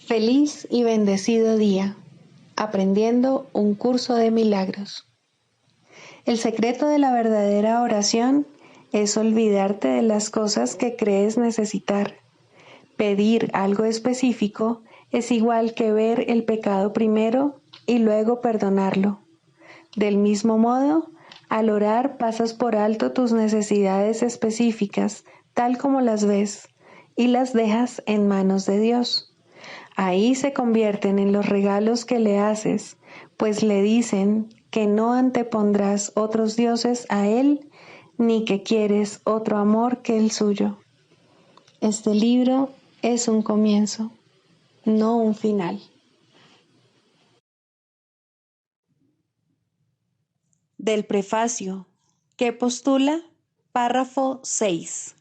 Feliz y bendecido día, aprendiendo un curso de milagros. El secreto de la verdadera oración es olvidarte de las cosas que crees necesitar. Pedir algo específico es igual que ver el pecado primero y luego perdonarlo. Del mismo modo, al orar pasas por alto tus necesidades específicas, tal como las ves, y las dejas en manos de Dios. Ahí se convierten en los regalos que le haces, pues le dicen que no antepondrás otros dioses a Él, ni que quieres otro amor que el suyo. Este libro es un comienzo, no un final. Del prefacio, que postula, párrafo 6.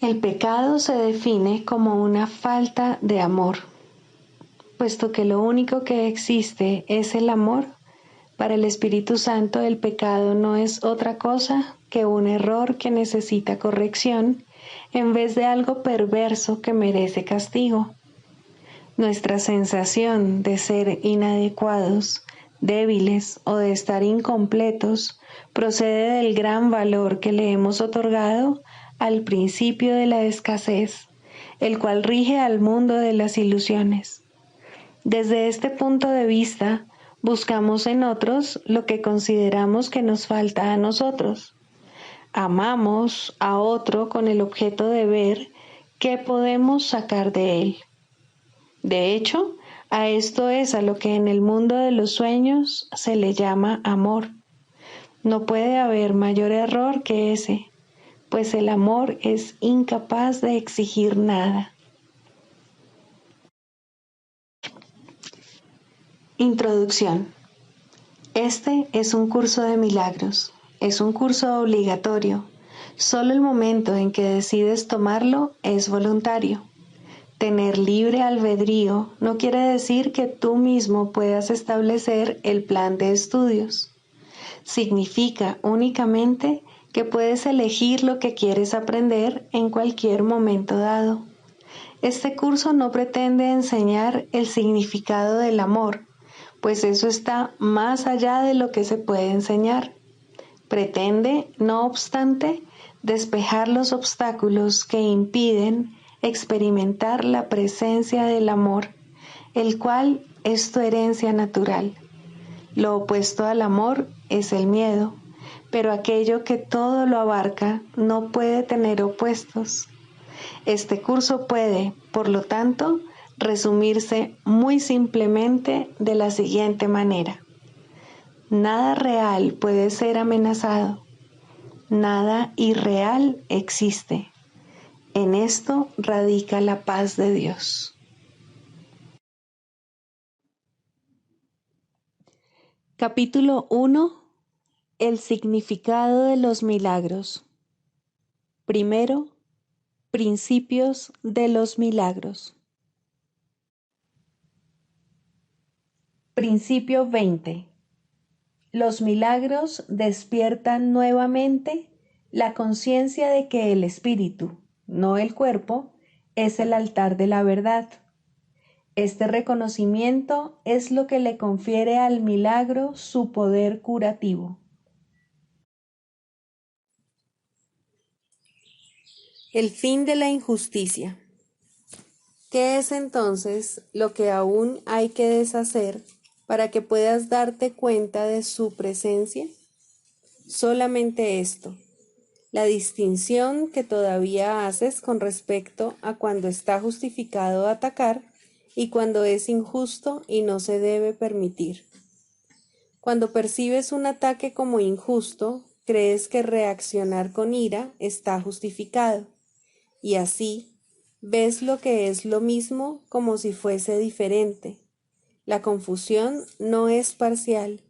El pecado se define como una falta de amor. Puesto que lo único que existe es el amor, para el Espíritu Santo el pecado no es otra cosa que un error que necesita corrección en vez de algo perverso que merece castigo. Nuestra sensación de ser inadecuados, débiles o de estar incompletos procede del gran valor que le hemos otorgado al principio de la escasez, el cual rige al mundo de las ilusiones. Desde este punto de vista, buscamos en otros lo que consideramos que nos falta a nosotros. Amamos a otro con el objeto de ver qué podemos sacar de él. De hecho, a esto es a lo que en el mundo de los sueños se le llama amor. No puede haber mayor error que ese, pues el amor es incapaz de exigir nada. Introducción. Este es un curso de milagros. Es un curso obligatorio. Solo el momento en que decides tomarlo es voluntario. Tener libre albedrío no quiere decir que tú mismo puedas establecer el plan de estudios. Significa únicamente que puedes elegir lo que quieres aprender en cualquier momento dado. Este curso no pretende enseñar el significado del amor, pues eso está más allá de lo que se puede enseñar. Pretende, no obstante, despejar los obstáculos que impiden experimentar la presencia del amor, el cual es tu herencia natural. Lo opuesto al amor es el miedo, pero aquello que todo lo abarca no puede tener opuestos. Este curso puede, por lo tanto, resumirse muy simplemente de la siguiente manera. Nada real puede ser amenazado. Nada irreal existe. En esto radica la paz de Dios. Capítulo 1. El significado de los milagros. Primero, principios de los milagros. Principio 20. Los milagros despiertan nuevamente la conciencia de que el espíritu, no el cuerpo, es el altar de la verdad. Este reconocimiento es lo que le confiere al milagro su poder curativo. El fin de la injusticia. ¿Qué es entonces lo que aún hay que deshacer para que puedas darte cuenta de su presencia? Solamente esto, la distinción que todavía haces con respecto a cuando está justificado atacar y cuando es injusto y no se debe permitir. Cuando percibes un ataque como injusto, crees que reaccionar con ira está justificado, y así ves lo que es lo mismo como si fuese diferente. La confusión no es parcial.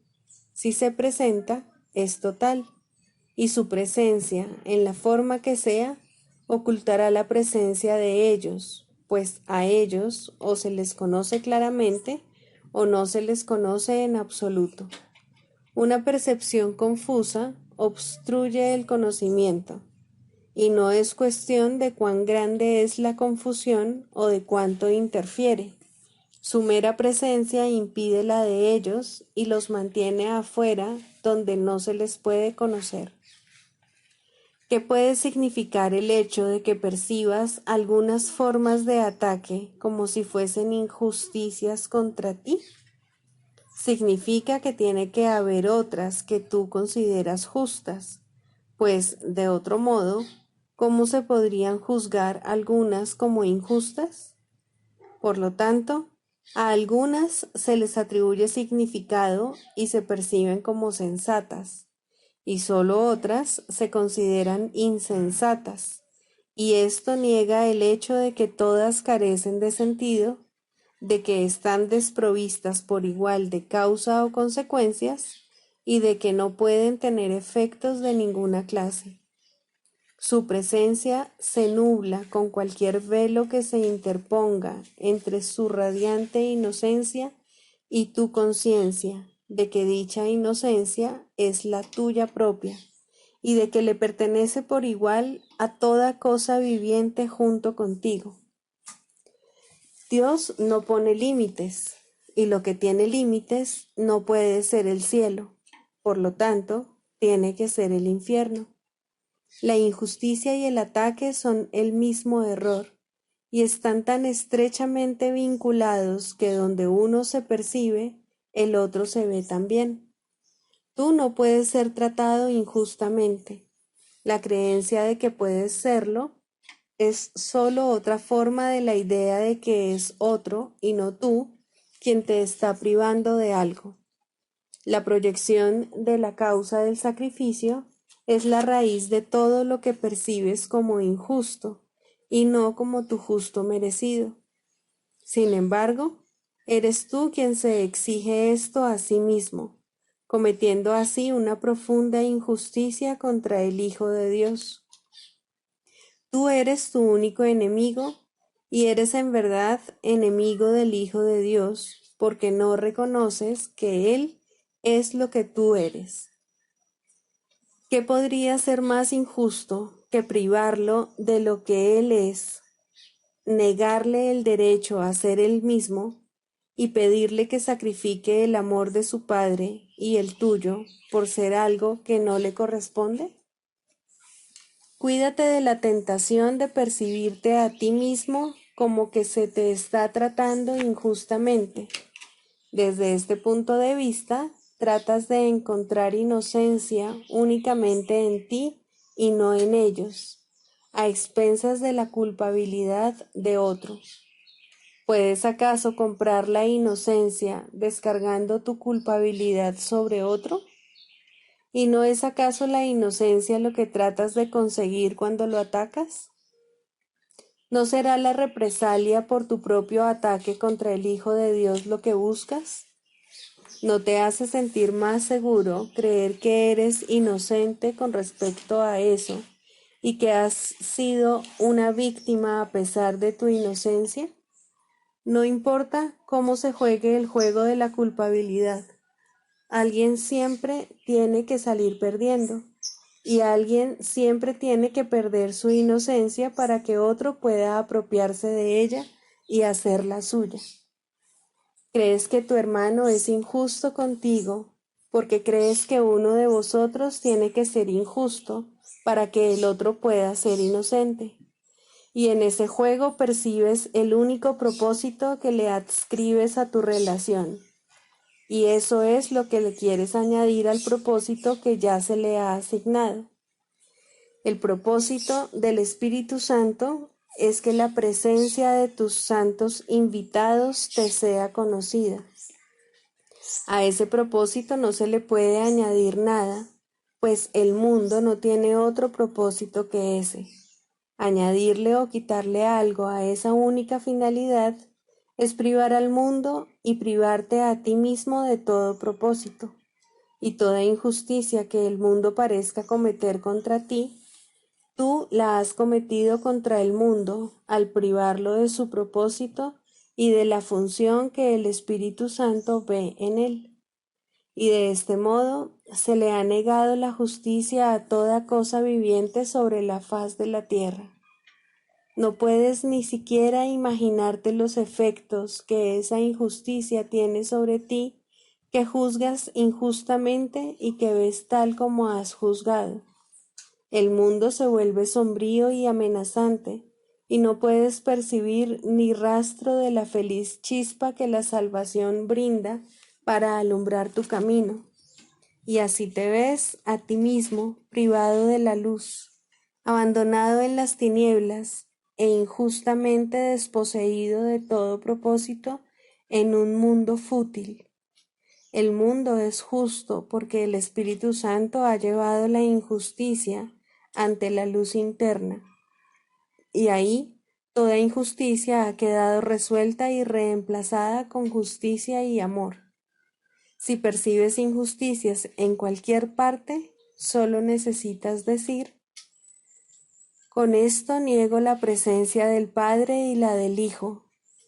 Si se presenta, es total, y su presencia, en la forma que sea, ocultará la presencia de ellos, pues a ellos o se les conoce claramente o no se les conoce en absoluto. Una percepción confusa obstruye el conocimiento, y no es cuestión de cuán grande es la confusión o de cuánto interfiere. Su mera presencia impide la de ellos y los mantiene afuera donde no se les puede conocer. ¿Qué puede significar el hecho de que percibas algunas formas de ataque como si fuesen injusticias contra ti? Significa que tiene que haber otras que tú consideras justas, pues, de otro modo, ¿cómo se podrían juzgar algunas como injustas? Por lo tanto, a algunas se les atribuye significado y se perciben como sensatas, y solo otras se consideran insensatas, y esto niega el hecho de que todas carecen de sentido, de que están desprovistas por igual de causa o consecuencias, y de que no pueden tener efectos de ninguna clase. Su presencia se nubla con cualquier velo que se interponga entre su radiante inocencia y tu conciencia de que dicha inocencia es la tuya propia y de que le pertenece por igual a toda cosa viviente junto contigo. Dios no pone límites, y lo que tiene límites no puede ser el cielo, por lo tanto, tiene que ser el infierno. La injusticia y el ataque son el mismo error, y están tan estrechamente vinculados que donde uno se percibe, el otro se ve también. Tú no puedes ser tratado injustamente. La creencia de que puedes serlo es solo otra forma de la idea de que es otro, y no tú, quien te está privando de algo. La proyección de la causa del sacrificio es la raíz de todo lo que percibes como injusto, y no como tu justo merecido. Sin embargo, eres tú quien se exige esto a sí mismo, cometiendo así una profunda injusticia contra el Hijo de Dios. Tú eres tu único enemigo, y eres en verdad enemigo del Hijo de Dios, porque no reconoces que Él es lo que tú eres. ¿Qué podría ser más injusto que privarlo de lo que Él es, negarle el derecho a ser Él mismo y pedirle que sacrifique el amor de su Padre y el tuyo por ser algo que no le corresponde? Cuídate de la tentación de percibirte a ti mismo como que se te está tratando injustamente. Desde este punto de vista, tratas de encontrar inocencia únicamente en ti y no en ellos, a expensas de la culpabilidad de otro. ¿Puedes acaso comprar la inocencia descargando tu culpabilidad sobre otro? ¿Y no es acaso la inocencia lo que tratas de conseguir cuando lo atacas? ¿No será la represalia por tu propio ataque contra el Hijo de Dios lo que buscas? ¿No te hace sentir más seguro creer que eres inocente con respecto a eso y que has sido una víctima a pesar de tu inocencia? No importa cómo se juegue el juego de la culpabilidad. Alguien siempre tiene que salir perdiendo, y alguien siempre tiene que perder su inocencia para que otro pueda apropiarse de ella y hacerla suya. ¿Crees que tu hermano es injusto contigo porque crees que uno de vosotros tiene que ser injusto para que el otro pueda ser inocente? Y en ese juego percibes el único propósito que le adscribes a tu relación. Y eso es lo que le quieres añadir al propósito que ya se le ha asignado. El propósito del Espíritu Santo es que la presencia de tus santos invitados te sea conocida. A ese propósito no se le puede añadir nada, pues el mundo no tiene otro propósito que ese. Añadirle o quitarle algo a esa única finalidad es privar al mundo y privarte a ti mismo de todo propósito, y toda injusticia que el mundo parezca cometer contra ti, tú la has cometido contra el mundo al privarlo de su propósito y de la función que el Espíritu Santo ve en él. Y de este modo se le ha negado la justicia a toda cosa viviente sobre la faz de la tierra. No puedes ni siquiera imaginarte los efectos que esa injusticia tiene sobre ti, que juzgas injustamente y que ves tal como has juzgado. El mundo se vuelve sombrío y amenazante, y no puedes percibir ni rastro de la feliz chispa que la salvación brinda para alumbrar tu camino. Y así te ves a ti mismo privado de la luz, abandonado en las tinieblas e injustamente desposeído de todo propósito en un mundo fútil. El mundo es justo porque el Espíritu Santo ha llevado la injusticia ante la luz interna, y ahí toda injusticia ha quedado resuelta y reemplazada con justicia y amor. Si percibes injusticias en cualquier parte, solo necesitas decir: con esto niego la presencia del Padre y la del Hijo,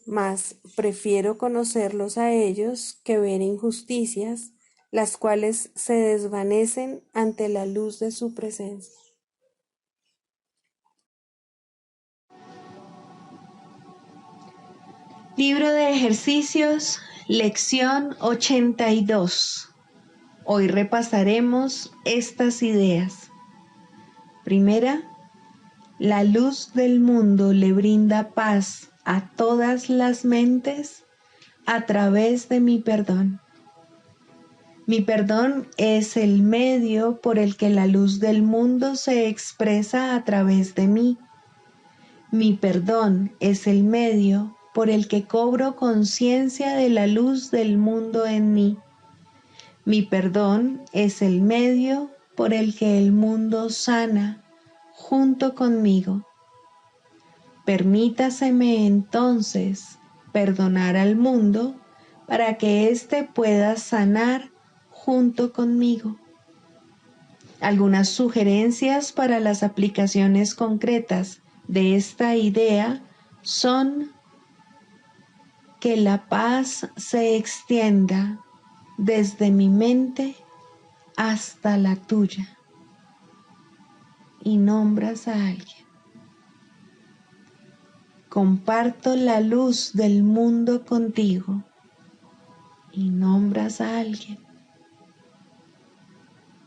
mas prefiero conocerlos a ellos que ver injusticias, las cuales se desvanecen ante la luz de su presencia. Libro de ejercicios, lección 82. Hoy repasaremos estas ideas. Primera, la luz del mundo le brinda paz a todas las mentes a través de mi perdón. Mi perdón es el medio por el que la luz del mundo se expresa a través de mí. Mi perdón es el medio por el que cobro conciencia de la luz del mundo en mí. Mi perdón es el medio por el que el mundo sana junto conmigo. Permítaseme entonces perdonar al mundo para que éste pueda sanar junto conmigo. Algunas sugerencias para las aplicaciones concretas de esta idea son: que la paz se extienda desde mi mente hasta la tuya. Y nombras a alguien. Comparto la luz del mundo contigo. Y nombras a alguien.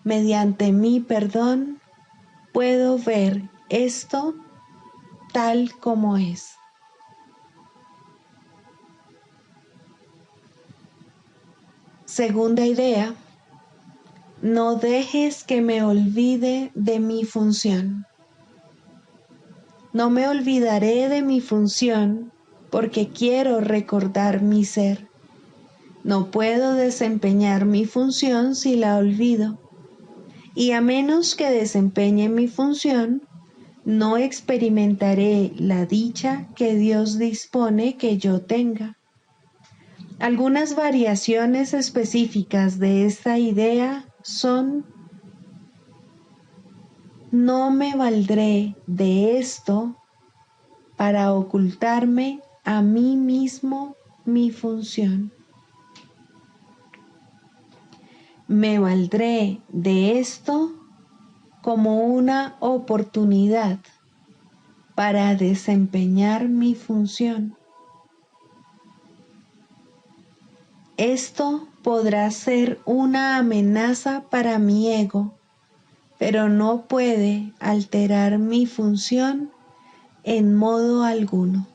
Mediante mi perdón puedo ver esto tal como es. Segunda idea: no dejes que me olvide de mi función. No me olvidaré de mi función porque quiero recordar mi ser. No puedo desempeñar mi función si la olvido. Y a menos que desempeñe mi función, no experimentaré la dicha que Dios dispone que yo tenga. Algunas variaciones específicas de esta idea son: no me valdré de esto para ocultarme a mí mismo mi función. Me valdré de esto como una oportunidad para desempeñar mi función. Esto podrá ser una amenaza para mi ego, pero no puede alterar mi función en modo alguno.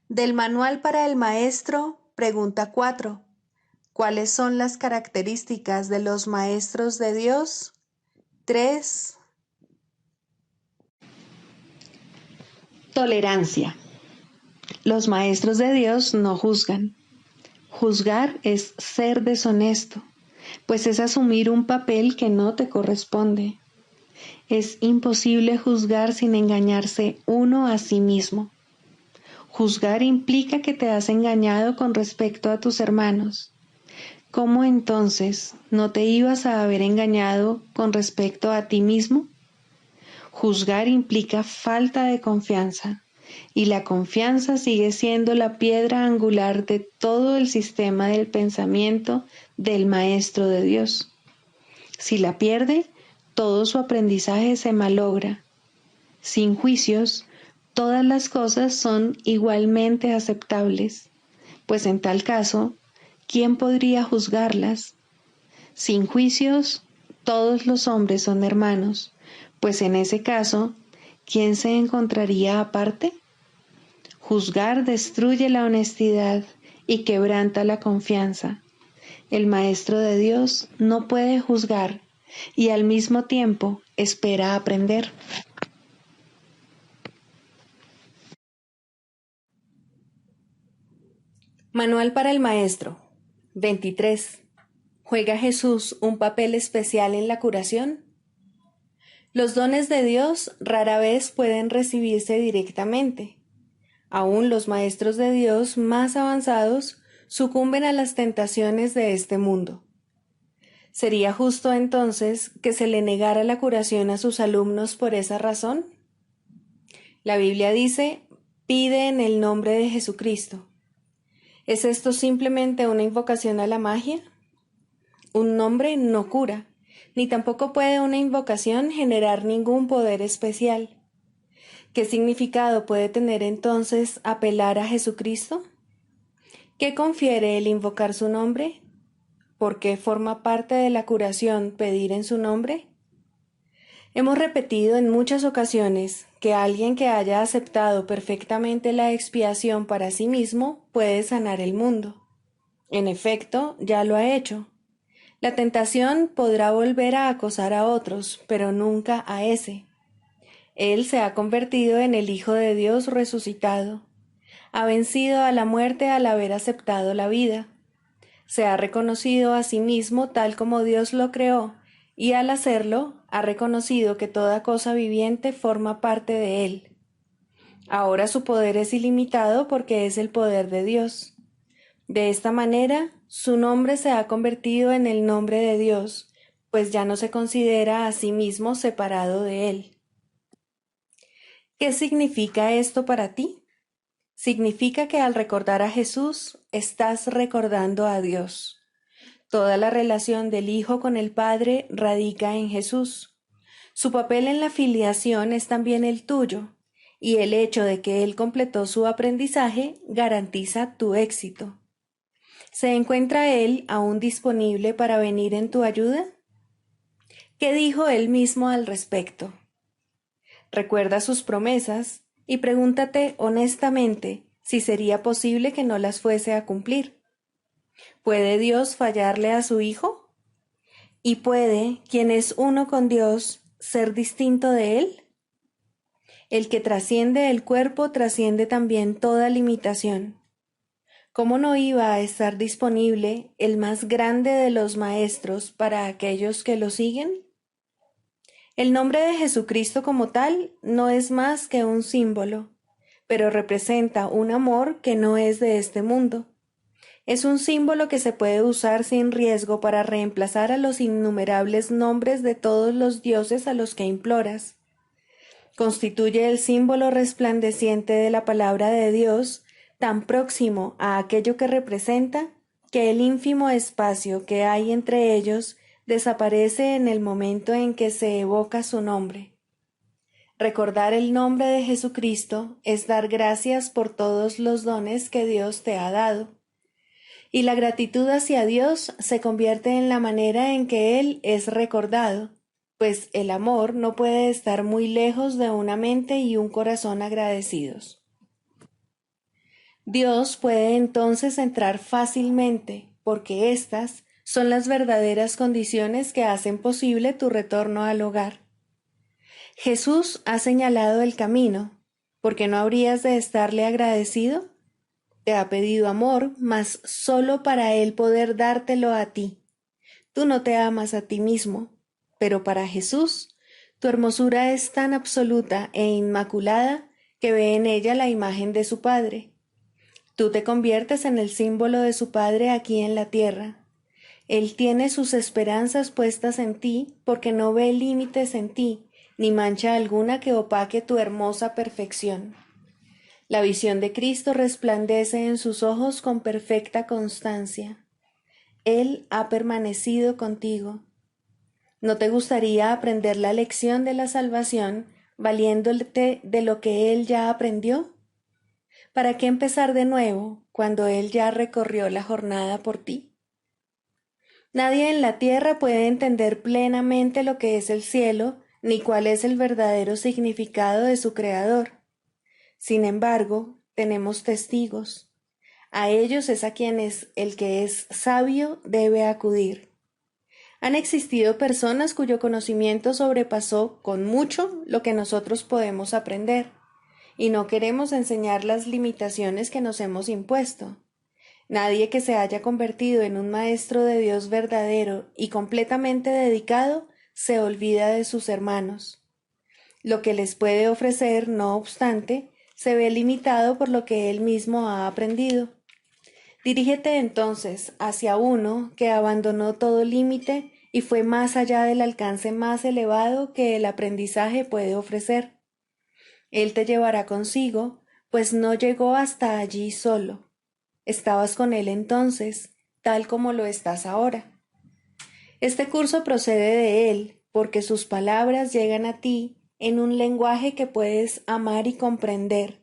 Del Manual para el Maestro, pregunta 4. ¿Cuáles son las características de los maestros de Dios? 3. Tolerancia. Los maestros de Dios no juzgan. Juzgar es ser deshonesto, pues es asumir un papel que no te corresponde. Es imposible juzgar sin engañarse uno a sí mismo. Juzgar implica que te has engañado con respecto a tus hermanos. ¿Cómo entonces no te ibas a haber engañado con respecto a ti mismo? Juzgar implica falta de confianza, y la confianza sigue siendo la piedra angular de todo el sistema del pensamiento del Maestro de Dios. Si la pierde, todo su aprendizaje se malogra. Sin juicios, todas las cosas son igualmente aceptables, pues en tal caso, ¿quién podría juzgarlas? Sin juicios, todos los hombres son hermanos, pues en ese caso, ¿quién se encontraría aparte? Juzgar destruye la honestidad y quebranta la confianza. El Maestro de Dios no puede juzgar y al mismo tiempo espera aprender. Manual para el Maestro. 23. ¿Juega Jesús un papel especial en la curación? Los dones de Dios rara vez pueden recibirse directamente. Aún los maestros de Dios más avanzados sucumben a las tentaciones de este mundo. ¿Sería justo entonces que se le negara la curación a sus alumnos por esa razón? La Biblia dice, pide en el nombre de Jesucristo. ¿Es esto simplemente una invocación a la magia? Un nombre no cura, ni tampoco puede una invocación generar ningún poder especial. ¿Qué significado puede tener entonces apelar a Jesucristo? ¿Qué confiere el invocar su nombre? ¿Por qué forma parte de la curación pedir en su nombre? Hemos repetido en muchas ocasiones que alguien que haya aceptado perfectamente la expiación para sí mismo puede sanar el mundo. En efecto, ya lo ha hecho. La tentación podrá volver a acosar a otros, pero nunca a ese. Él se ha convertido en el Hijo de Dios resucitado. Ha vencido a la muerte al haber aceptado la vida. Se ha reconocido a sí mismo tal como Dios lo creó, y al hacerlo, ha reconocido que toda cosa viviente forma parte de él. Ahora su poder es ilimitado porque es el poder de Dios. De esta manera, su nombre se ha convertido en el nombre de Dios, pues ya no se considera a sí mismo separado de él. ¿Qué significa esto para ti? Significa que al recordar a Jesús, estás recordando a Dios. Toda la relación del Hijo con el Padre radica en Jesús. Su papel en la filiación es también el tuyo, y el hecho de que Él completó su aprendizaje garantiza tu éxito. ¿Se encuentra Él aún disponible para venir en tu ayuda? ¿Qué dijo Él mismo al respecto? Recuerda sus promesas y pregúntate honestamente si sería posible que no las fuese a cumplir. ¿Puede Dios fallarle a su Hijo? ¿Y puede quien es uno con Dios ser distinto de Él? El que trasciende el cuerpo trasciende también toda limitación. ¿Cómo no iba a estar disponible el más grande de los maestros para aquellos que lo siguen? El nombre de Jesucristo como tal no es más que un símbolo, pero representa un amor que no es de este mundo. Es un símbolo que se puede usar sin riesgo para reemplazar a los innumerables nombres de todos los dioses a los que imploras. Constituye el símbolo resplandeciente de la palabra de Dios, tan próximo a aquello que representa, que el ínfimo espacio que hay entre ellos desaparece en el momento en que se evoca su nombre. Recordar el nombre de Jesucristo es dar gracias por todos los dones que Dios te ha dado. Y la gratitud hacia Dios se convierte en la manera en que Él es recordado, pues el amor no puede estar muy lejos de una mente y un corazón agradecidos. Dios puede entonces entrar fácilmente, porque éstas son las verdaderas condiciones que hacen posible tu retorno al hogar. Jesús ha señalado el camino, ¿por qué no habrías de estarle agradecido? Te ha pedido amor, mas solo para Él poder dártelo a ti. Tú no te amas a ti mismo, pero para Jesús, tu hermosura es tan absoluta e inmaculada que ve en ella la imagen de su Padre. Tú te conviertes en el símbolo de su Padre aquí en la tierra. Él tiene sus esperanzas puestas en ti porque no ve límites en ti, ni mancha alguna que opaque tu hermosa perfección. La visión de Cristo resplandece en sus ojos con perfecta constancia. Él ha permanecido contigo. ¿No te gustaría aprender la lección de la salvación valiéndote de lo que Él ya aprendió? ¿Para qué empezar de nuevo cuando Él ya recorrió la jornada por ti? Nadie en la tierra puede entender plenamente lo que es el cielo, ni cuál es el verdadero significado de su Creador. Sin embargo, tenemos testigos. A ellos es a quienes el que es sabio debe acudir. Han existido personas cuyo conocimiento sobrepasó con mucho lo que nosotros podemos aprender, y no queremos enseñar las limitaciones que nos hemos impuesto. Nadie que se haya convertido en un maestro de Dios verdadero y completamente dedicado se olvida de sus hermanos. Lo que les puede ofrecer, no obstante, se ve limitado por lo que él mismo ha aprendido. Dirígete entonces hacia uno que abandonó todo límite y fue más allá del alcance más elevado que el aprendizaje puede ofrecer. Él te llevará consigo, pues no llegó hasta allí solo. Estabas con él entonces, tal como lo estás ahora. Este curso procede de él, porque sus palabras llegan a ti en un lenguaje que puedes amar y comprender.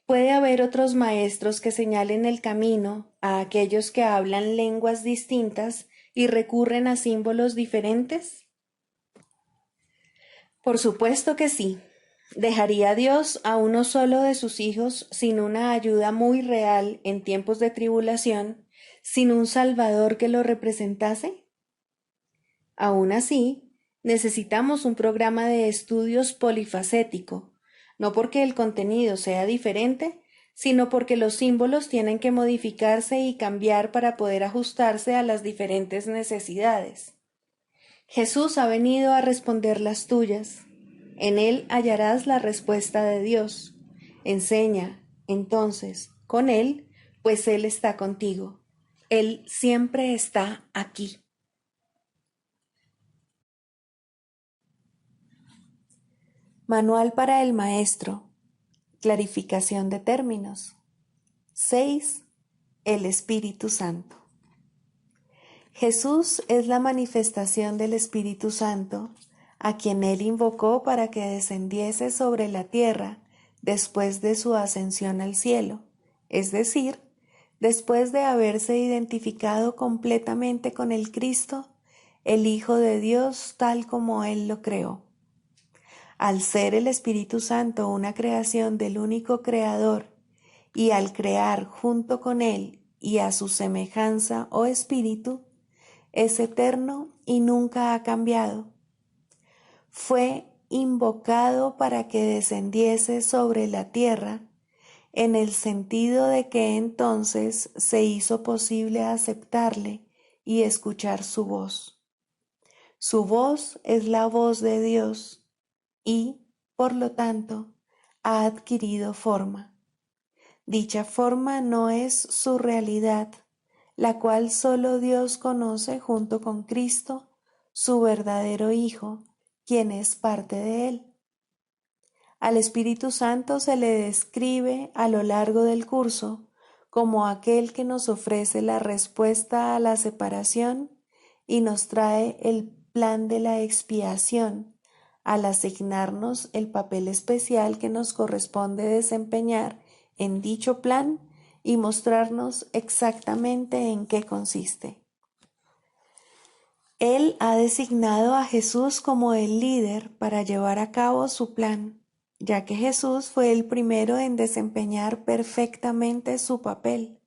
¿Puede haber otros maestros que señalen el camino a aquellos que hablan lenguas distintas y recurren a símbolos diferentes? Por supuesto que sí. ¿Dejaría Dios a uno solo de sus hijos sin una ayuda muy real en tiempos de tribulación, sin un Salvador que lo representase? Aún así, necesitamos un programa de estudios polifacético, no porque el contenido sea diferente, sino porque los símbolos tienen que modificarse y cambiar para poder ajustarse a las diferentes necesidades. Jesús ha venido a responder las tuyas. En Él hallarás la respuesta de Dios. Enseña, entonces, con Él, pues Él está contigo. Él siempre está aquí. Manual para el maestro. Clarificación de términos. 6. El Espíritu Santo. Jesús es la manifestación del Espíritu Santo, a quien Él invocó para que descendiese sobre la tierra después de su ascensión al cielo, es decir, después de haberse identificado completamente con el Cristo, el Hijo de Dios tal como Él lo creó. Al ser el Espíritu Santo una creación del único Creador, y al crear junto con Él y a su semejanza o espíritu, es eterno y nunca ha cambiado. Fue invocado para que descendiese sobre la tierra, en el sentido de que entonces se hizo posible aceptarle y escuchar su voz. Su voz es la voz de Dios y, por lo tanto, ha adquirido forma. Dicha forma no es su realidad, la cual solo Dios conoce junto con Cristo, su verdadero Hijo, quien es parte de Él. Al Espíritu Santo se le describe a lo largo del curso como aquel que nos ofrece la respuesta a la separación y nos trae el plan de la expiación, al asignarnos el papel especial que nos corresponde desempeñar en dicho plan y mostrarnos exactamente en qué consiste. Él ha designado a Jesús como el líder para llevar a cabo su plan, ya que Jesús fue el primero en desempeñar perfectamente su papel.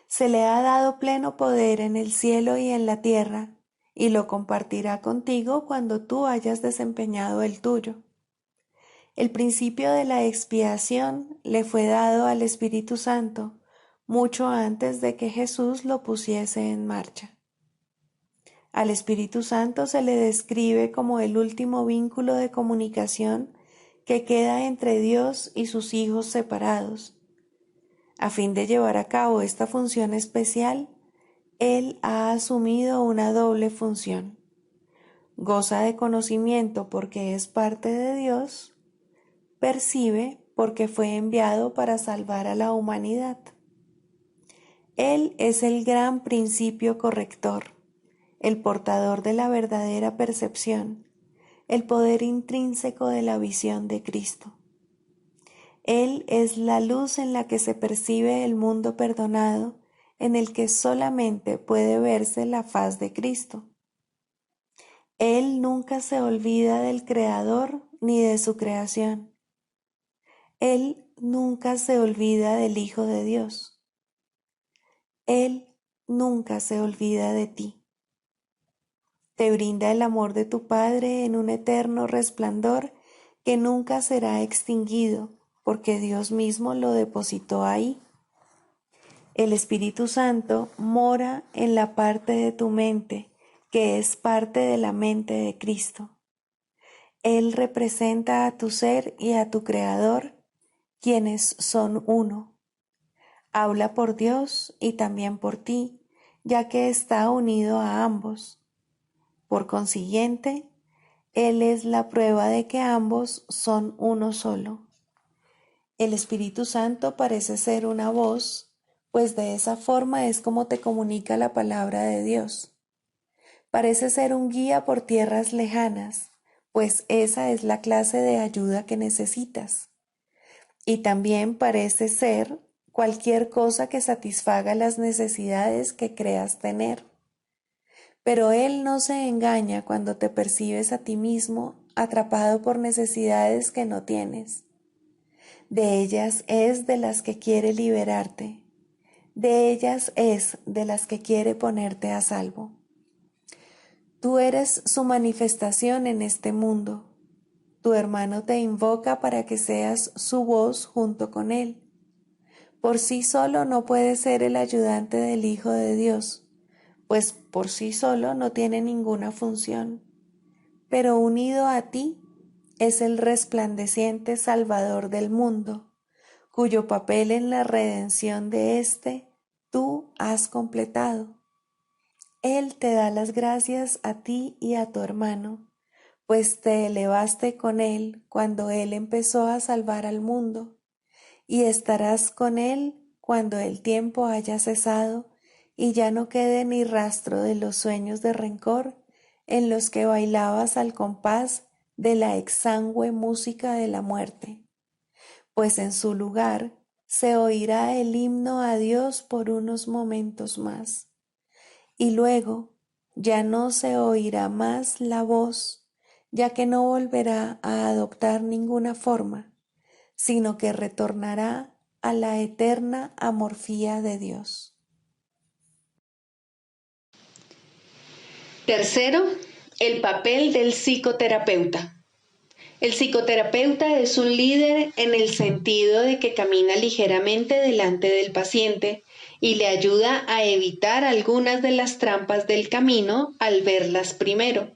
Se le ha dado pleno poder en el cielo y en la tierra, y lo compartirá contigo cuando tú hayas desempeñado el tuyo. El principio de la expiación le fue dado al Espíritu Santo mucho antes de que Jesús lo pusiese en marcha. Al Espíritu Santo se le describe como el último vínculo de comunicación que queda entre Dios y sus hijos separados. A fin de llevar a cabo esta función especial, Él ha asumido una doble función. Goza de conocimiento porque es parte de Dios, percibe porque fue enviado para salvar a la humanidad. Él es el gran principio corrector, el portador de la verdadera percepción, el poder intrínseco de la visión de Cristo. Él es la luz en la que se percibe el mundo perdonado, en el que solamente puede verse la faz de Cristo. Él nunca se olvida del Creador ni de su creación. Él nunca se olvida del Hijo de Dios. Él nunca se olvida de ti. Te brinda el amor de tu Padre en un eterno resplandor que nunca será extinguido, porque Dios mismo lo depositó ahí. El Espíritu Santo mora en la parte de tu mente, que es parte de la mente de Cristo. Él representa a tu ser y a tu Creador, quienes son uno. Habla por Dios y también por ti, ya que está unido a ambos. Por consiguiente, Él es la prueba de que ambos son uno solo. El Espíritu Santo parece ser una voz, pues de esa forma es como te comunica la palabra de Dios. Parece ser un guía por tierras lejanas, pues esa es la clase de ayuda que necesitas. Y también parece ser cualquier cosa que satisfaga las necesidades que creas tener. Pero Él no se engaña cuando te percibes a ti mismo atrapado por necesidades que no tienes. De ellas es de las que quiere liberarte. De ellas es de las que quiere ponerte a salvo. Tú eres su manifestación en este mundo. Tu hermano te invoca para que seas su voz junto con él. Por sí solo no puede ser el ayudante del Hijo de Dios, pues por sí solo no tiene ninguna función. Pero unido a ti es el resplandeciente Salvador del mundo, cuyo papel en la redención de éste tú has completado. Él te da las gracias a ti y a tu hermano, pues te elevaste con él cuando él empezó a salvar al mundo, y estarás con él cuando el tiempo haya cesado y ya no quede ni rastro de los sueños de rencor en los que bailabas al compás de la exangüe música de la muerte, pues en su lugar se oirá el himno a Dios por unos momentos más, y luego ya no se oirá más la voz, ya que no volverá a adoptar ninguna forma, sino que retornará a la eterna amorfía de Dios. Tercero, el papel del psicoterapeuta. El psicoterapeuta es un líder en el sentido de que camina ligeramente delante del paciente y le ayuda a evitar algunas de las trampas del camino al verlas primero.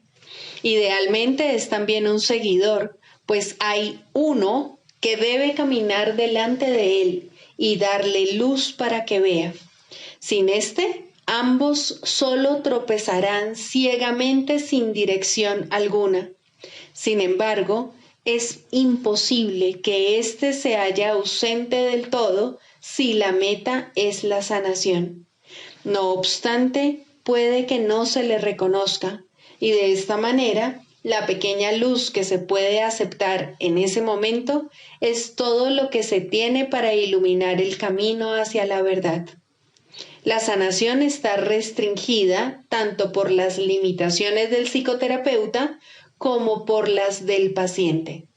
Idealmente es también un seguidor, pues hay uno que debe caminar delante de él y darle luz para que vea. Sin este, ambos solo tropezarán ciegamente sin dirección alguna. Sin embargo, es imposible que éste se haya ausente del todo si la meta es la sanación. No obstante, puede que no se le reconozca, y de esta manera, la pequeña luz que se puede aceptar en ese momento es todo lo que se tiene para iluminar el camino hacia la verdad. La sanación está restringida tanto por las limitaciones del psicoterapeuta como por las del paciente.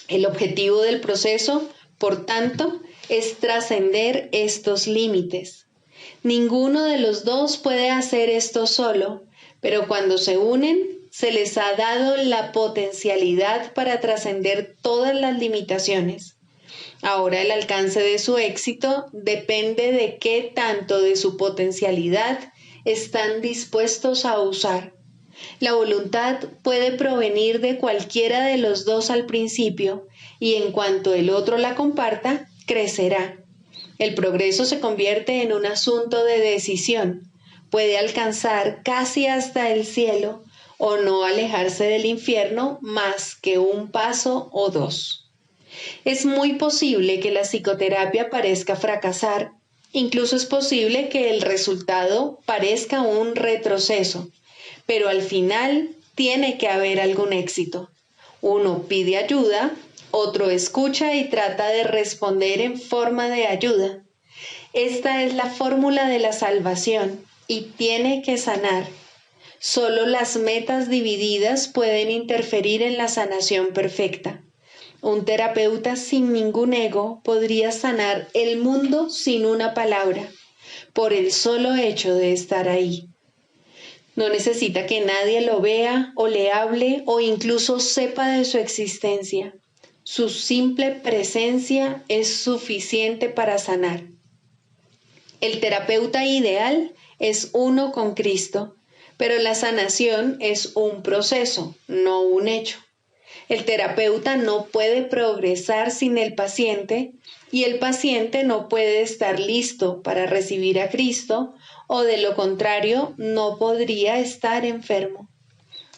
El objetivo del proceso, por tanto, es trascender estos límites. Ninguno de los dos puede hacer esto solo, pero cuando se unen, se les ha dado la potencialidad para trascender todas las limitaciones. Ahora el alcance de su éxito depende de qué tanto de su potencialidad están dispuestos a usar. La voluntad puede provenir de cualquiera de los dos al principio, y en cuanto el otro la comparta, crecerá. El progreso se convierte en un asunto de decisión. Puede alcanzar casi hasta el cielo o no alejarse del infierno más que un paso o dos. Es muy posible que la psicoterapia parezca fracasar, incluso es posible que el resultado parezca un retroceso, pero al final tiene que haber algún éxito. Uno pide ayuda, otro escucha y trata de responder en forma de ayuda. Esta es la fórmula de la salvación y tiene que sanar. Solo las metas divididas pueden interferir en la sanación perfecta. Un terapeuta sin ningún ego podría sanar el mundo sin una palabra, por el solo hecho de estar ahí. No necesita que nadie lo vea o le hable o incluso sepa de su existencia. Su simple presencia es suficiente para sanar. El terapeuta ideal es uno con Cristo, pero la sanación es un proceso, no un hecho. El terapeuta no puede progresar sin el paciente y el paciente no puede estar listo para recibir a Cristo o de lo contrario no podría estar enfermo.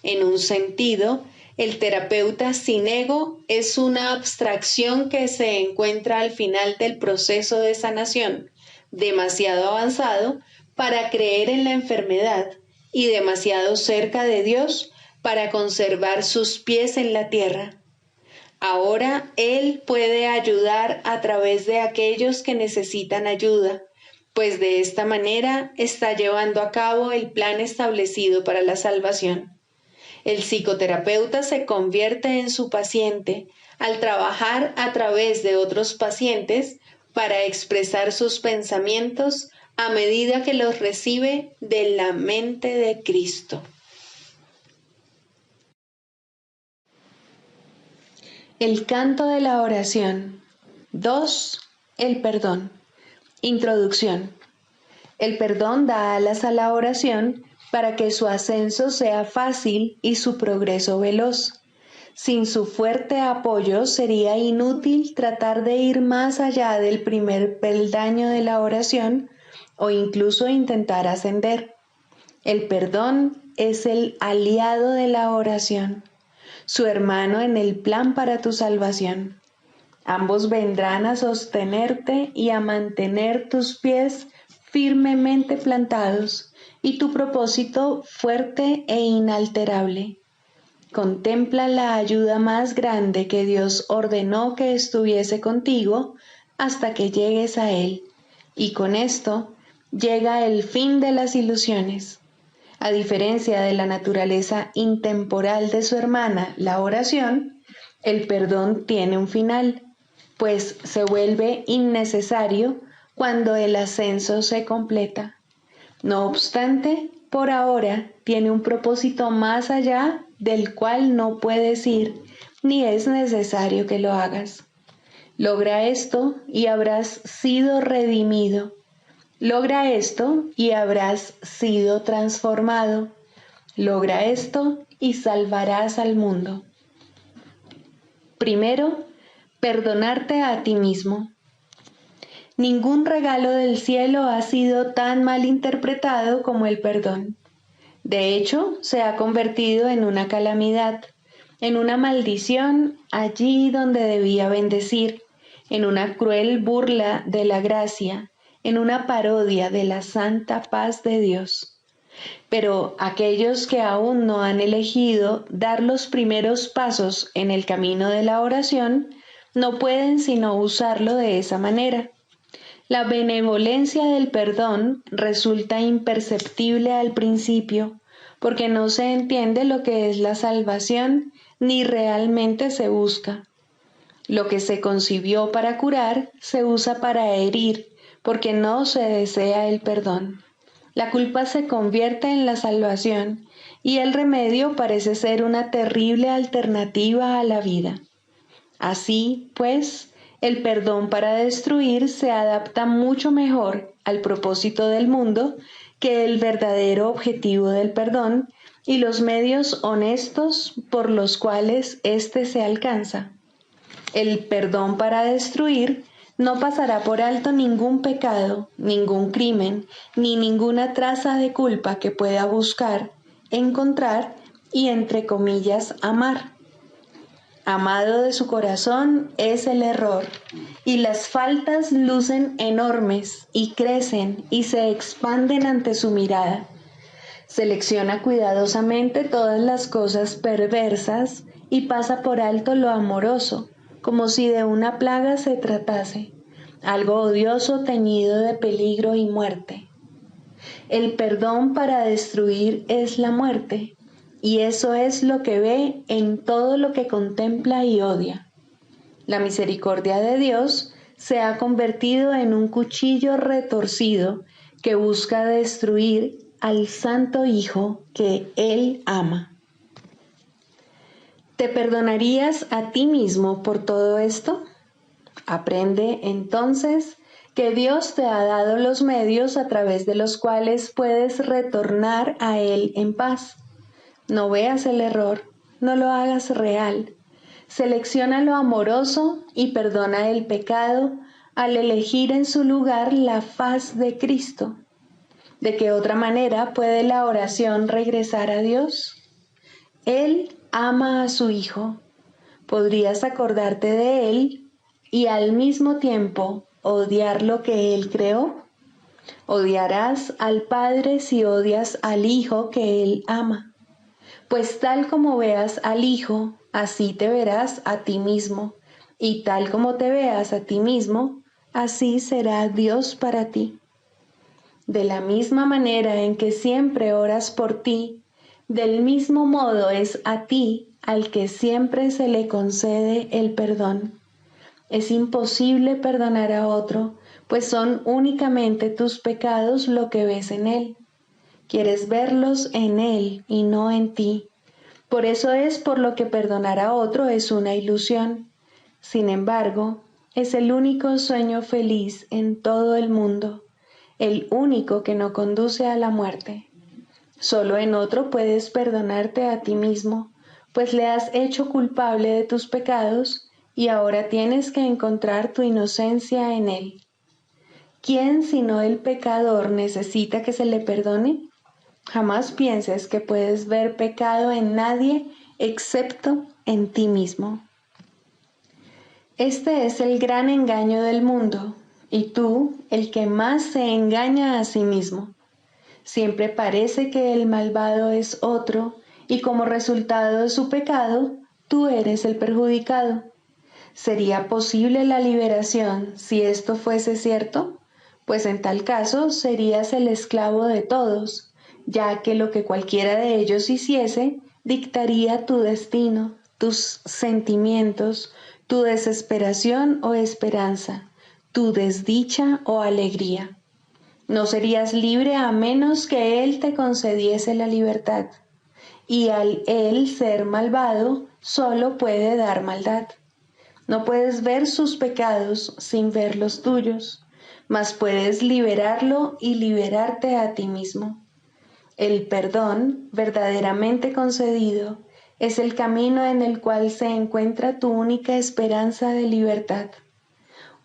En un sentido, el terapeuta sin ego es una abstracción que se encuentra al final del proceso de sanación, demasiado avanzado para creer en la enfermedad y demasiado cerca de Dios para conservar sus pies en la tierra. Ahora Él puede ayudar a través de aquellos que necesitan ayuda, pues de esta manera está llevando a cabo el plan establecido para la salvación. El psicoterapeuta se convierte en su paciente al trabajar a través de otros pacientes para expresar sus pensamientos a medida que los recibe de la mente de Cristo. El canto de la oración. 2. El perdón. Introducción. El perdón da alas a la oración para que su ascenso sea fácil y su progreso veloz. Sin su fuerte apoyo sería inútil tratar de ir más allá del primer peldaño de la oración o incluso intentar ascender. El perdón es el aliado de la oración, su hermano en el plan para tu salvación. Ambos vendrán a sostenerte y a mantener tus pies firmemente plantados y tu propósito fuerte e inalterable. Contempla la ayuda más grande que Dios ordenó que estuviese contigo hasta que llegues a Él, y con esto llega el fin de las ilusiones. A diferencia de la naturaleza intemporal de su hermana, la oración, el perdón tiene un final, pues se vuelve innecesario cuando el ascenso se completa. No obstante, por ahora tiene un propósito más allá del cual no puedes ir, ni es necesario que lo hagas. Logra esto y habrás sido redimido. Logra esto y habrás sido transformado. Logra esto y salvarás al mundo. Primero, perdonarte a ti mismo. Ningún regalo del cielo ha sido tan mal interpretado como el perdón. De hecho, se ha convertido en una calamidad, en una maldición allí donde debía bendecir, en una cruel burla de la gracia, en una parodia de la santa paz de Dios. Pero aquellos que aún no han elegido dar los primeros pasos en el camino de la oración, no pueden sino usarlo de esa manera. La benevolencia del perdón resulta imperceptible al principio, porque no se entiende lo que es la salvación ni realmente se busca. Lo que se concibió para curar se usa para herir, porque no se desea el perdón. La culpa se convierte en la salvación y el remedio parece ser una terrible alternativa a la vida. Así, pues, el perdón para destruir se adapta mucho mejor al propósito del mundo que el verdadero objetivo del perdón y los medios honestos por los cuales éste se alcanza. El perdón para destruir no pasará por alto ningún pecado, ningún crimen, ni ninguna traza de culpa que pueda buscar, encontrar y, entre comillas, amar. Amado de su corazón es el error, y las faltas lucen enormes y crecen y se expanden ante su mirada. Selecciona cuidadosamente todas las cosas perversas y pasa por alto lo amoroso, como si de una plaga se tratase, algo odioso teñido de peligro y muerte. El perdón para destruir es la muerte, y eso es lo que ve en todo lo que contempla y odia. La misericordia de Dios se ha convertido en un cuchillo retorcido que busca destruir al Santo Hijo que Él ama. ¿Te perdonarías a ti mismo por todo esto? Aprende entonces que Dios te ha dado los medios a través de los cuales puedes retornar a Él en paz. No veas el error, no lo hagas real. Selecciona lo amoroso y perdona el pecado al elegir en su lugar la faz de Cristo. ¿De qué otra manera puede la oración regresar a Dios? Él ama a su Hijo. ¿Podrías acordarte de Él y al mismo tiempo odiar lo que Él creó? Odiarás al Padre si odias al Hijo que Él ama. Pues tal como veas al Hijo, así te verás a ti mismo, y tal como te veas a ti mismo, así será Dios para ti. De la misma manera en que siempre oras por ti, del mismo modo es a ti al que siempre se le concede el perdón. Es imposible perdonar a otro, pues son únicamente tus pecados lo que ves en él. Quieres verlos en él y no en ti. Por eso es por lo que perdonar a otro es una ilusión. Sin embargo, es el único sueño feliz en todo el mundo, el único que no conduce a la muerte. Solo en otro puedes perdonarte a ti mismo, pues le has hecho culpable de tus pecados y ahora tienes que encontrar tu inocencia en él. ¿Quién sino el pecador necesita que se le perdone? Jamás pienses que puedes ver pecado en nadie excepto en ti mismo. Este es el gran engaño del mundo, y tú, el que más se engaña a sí mismo. Siempre parece que el malvado es otro, y como resultado de su pecado, tú eres el perjudicado. ¿Sería posible la liberación si esto fuese cierto? Pues en tal caso serías el esclavo de todos, ya que lo que cualquiera de ellos hiciese dictaría tu destino, tus sentimientos, tu desesperación o esperanza, tu desdicha o alegría. No serías libre a menos que Él te concediese la libertad, y al Él ser malvado, solo puede dar maldad. No puedes ver sus pecados sin ver los tuyos, mas puedes liberarlo y liberarte a ti mismo. El perdón, verdaderamente concedido, es el camino en el cual se encuentra tu única esperanza de libertad.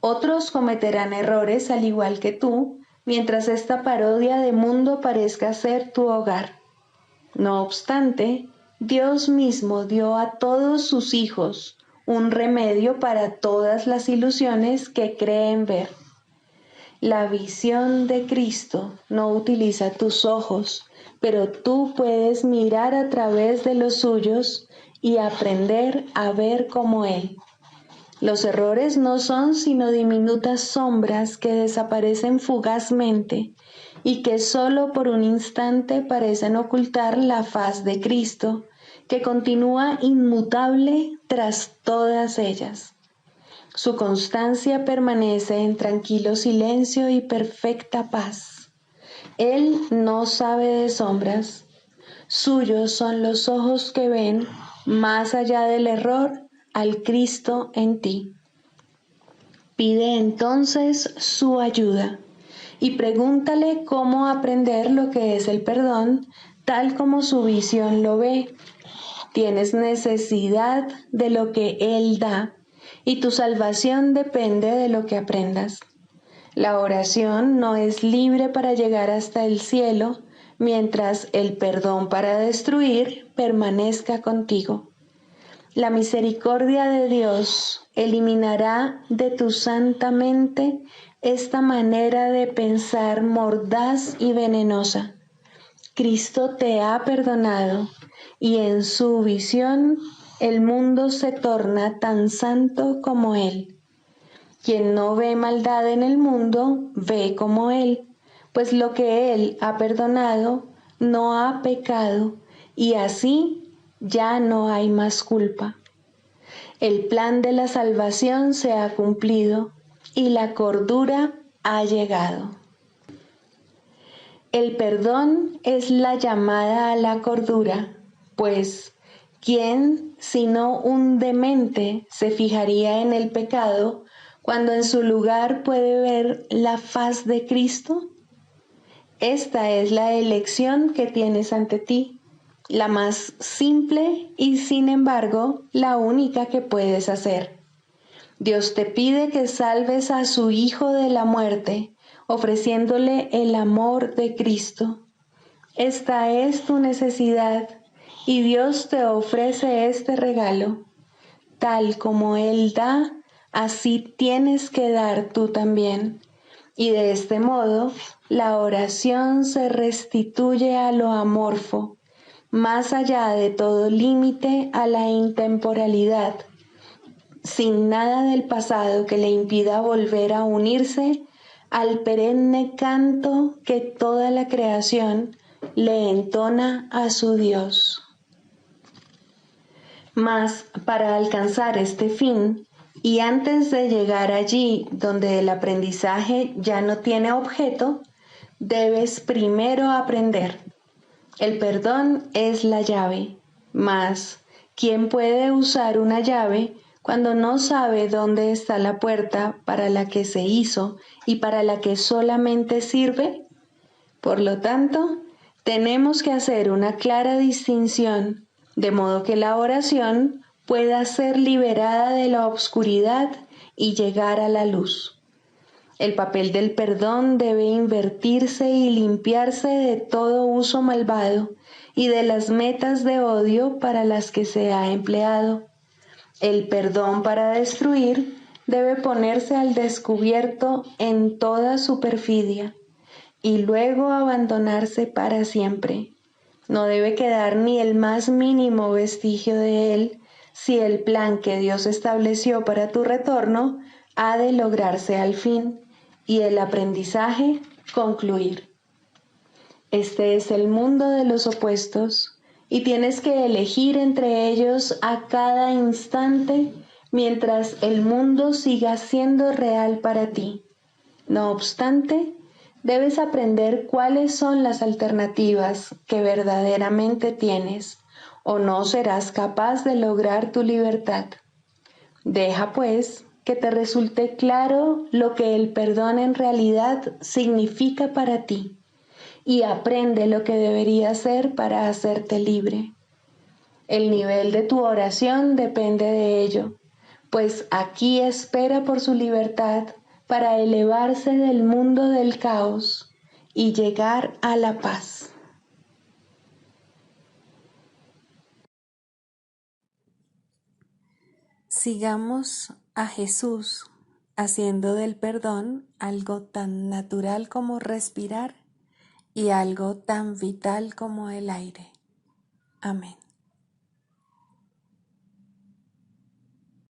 Otros cometerán errores al igual que tú, mientras esta parodia de mundo parezca ser tu hogar. No obstante, Dios mismo dio a todos sus hijos un remedio para todas las ilusiones que creen ver. La visión de Cristo no utiliza tus ojos, pero tú puedes mirar a través de los suyos y aprender a ver como Él. Los errores no son sino diminutas sombras que desaparecen fugazmente y que solo por un instante parecen ocultar la faz de Cristo, que continúa inmutable tras todas ellas. Su constancia permanece en tranquilo silencio y perfecta paz. Él no sabe de sombras. Suyos son los ojos que ven, más allá del error, al Cristo en ti. Pide entonces su ayuda y pregúntale cómo aprender lo que es el perdón, tal como su visión lo ve. Tienes necesidad de lo que Él da, y tu salvación depende de lo que aprendas. La oración no es libre para llegar hasta el cielo, mientras el perdón para destruir permanezca contigo. La misericordia de Dios eliminará de tu santa mente esta manera de pensar mordaz y venenosa. Cristo te ha perdonado y en su visión el mundo se torna tan santo como Él. Quien no ve maldad en el mundo, ve como Él, pues lo que Él ha perdonado no ha pecado y así ya no hay más culpa. El plan de la salvación se ha cumplido y la cordura ha llegado. El perdón es la llamada a la cordura, pues ¿quién sino un demente se fijaría en el pecado cuando en su lugar puede ver la faz de Cristo? Esta es la elección que tienes ante ti, la más simple y sin embargo la única que puedes hacer. Dios te pide que salves a su Hijo de la muerte, ofreciéndole el amor de Cristo. Esta es tu necesidad y Dios te ofrece este regalo. Tal como Él da, así tienes que dar tú también. Y de este modo, la oración se restituye a lo amorfo, más allá de todo límite a la intemporalidad, sin nada del pasado que le impida volver a unirse al perenne canto que toda la creación le entona a su Dios. Mas para alcanzar este fin, y antes de llegar allí donde el aprendizaje ya no tiene objeto, debes primero aprender. El perdón es la llave, mas ¿quién puede usar una llave cuando no sabe dónde está la puerta para la que se hizo y para la que solamente sirve? Por lo tanto, tenemos que hacer una clara distinción, de modo que la oración pueda ser liberada de la oscuridad y llegar a la luz. El papel del perdón debe invertirse y limpiarse de todo uso malvado y de las metas de odio para las que se ha empleado. El perdón para destruir debe ponerse al descubierto en toda su perfidia y luego abandonarse para siempre. No debe quedar ni el más mínimo vestigio de él si el plan que Dios estableció para tu retorno ha de lograrse al fin y el aprendizaje concluir. Este es el mundo de los opuestos y tienes que elegir entre ellos a cada instante mientras el mundo siga siendo real para ti. No obstante, debes aprender cuáles son las alternativas que verdaderamente tienes, o no serás capaz de lograr tu libertad. Deja, pues, que te resulte claro lo que el perdón en realidad significa para ti, y aprende lo que debería hacer para hacerte libre. El nivel de tu oración depende de ello, pues aquí espera por su libertad para elevarse del mundo del caos y llegar a la paz. Sigamos a Jesús haciendo del perdón algo tan natural como respirar y algo tan vital como el aire. Amén.